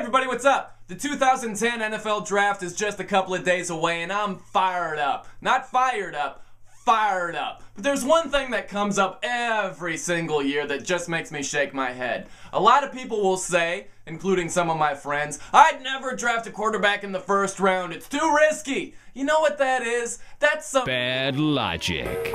everybody, what's up? The 2010 NFL Draft is just a couple of days away and I'm fired up. Not fired up, fired up. But there's one thing that comes up every single year that just makes me shake my head. A lot of people will say, including some of my friends, I'd never draft a quarterback in the first round, it's too risky. You know what that is? That's some bad logic.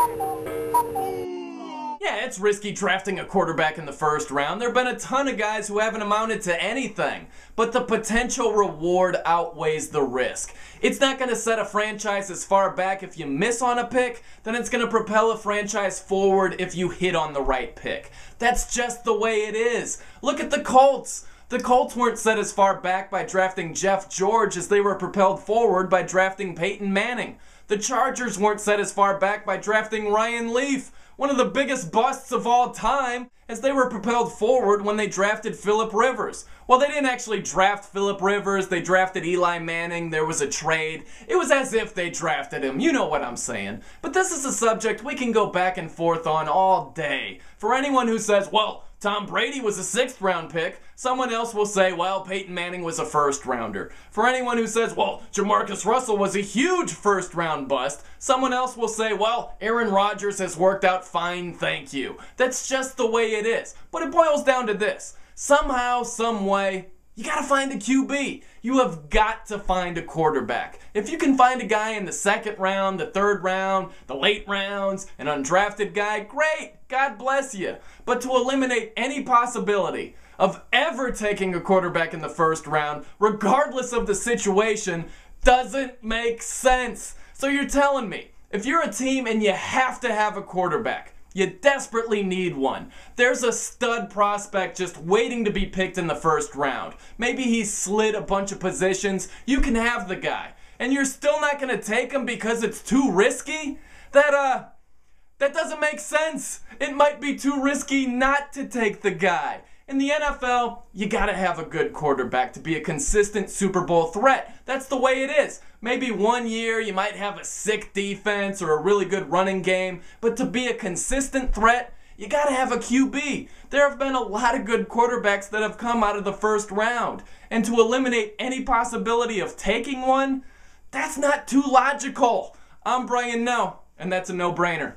Yeah, it's risky drafting a quarterback in the first round. There have been a ton of guys who haven't amounted to anything, but the potential reward outweighs the risk. It's not going to set a franchise as far back if you miss on a pick, then it's going to propel a franchise forward if you hit on the right pick. That's just the way it is. Look at the Colts. The Colts weren't set as far back by drafting Jeff George as they were propelled forward by drafting Peyton Manning. The Chargers weren't set as far back by drafting Ryan Leaf, one of the biggest busts of all time, as they were propelled forward when they drafted Phillip Rivers. Well, they didn't actually draft Phillip Rivers, they drafted Eli Manning, there was a trade. It was as if they drafted him, you know what I'm saying. But this is a subject we can go back and forth on all day. For anyone who says, well, Tom Brady was a 6th round pick, someone else will say, well, Peyton Manning was a 1st rounder. For anyone who says, well, Jamarcus Russell was a huge 1st round bust, someone else will say, well, Aaron Rodgers has worked out fine, thank you. That's just the way it is. But it boils down to this. Somehow, some way, you gotta find a QB. You have got to find a quarterback. If you can find a guy in the 2nd round, the 3rd round, the late rounds, an undrafted guy, great, God bless you. But to eliminate any possibility of ever taking a quarterback in the 1st round, regardless of the situation, doesn't make sense. So you're telling me, if you're a team and you have to have a quarterback, you desperately need one, there's a stud prospect just waiting to be picked in the 1st round. Maybe he slid a bunch of positions, you can have the guy. And you're still not going to take him because it's too risky? That doesn't make sense. It might be too risky not to take the guy. In the NFL, you gotta have a good quarterback to be a consistent Super Bowl threat. That's the way it is. Maybe one year you might have a sick defense or a really good running game, but to be a consistent threat, you gotta have a QB. There have been a lot of good quarterbacks that have come out of the 1st round, and to eliminate any possibility of taking one, that's not too logical. I'm Brian No, and that's a no-brainer.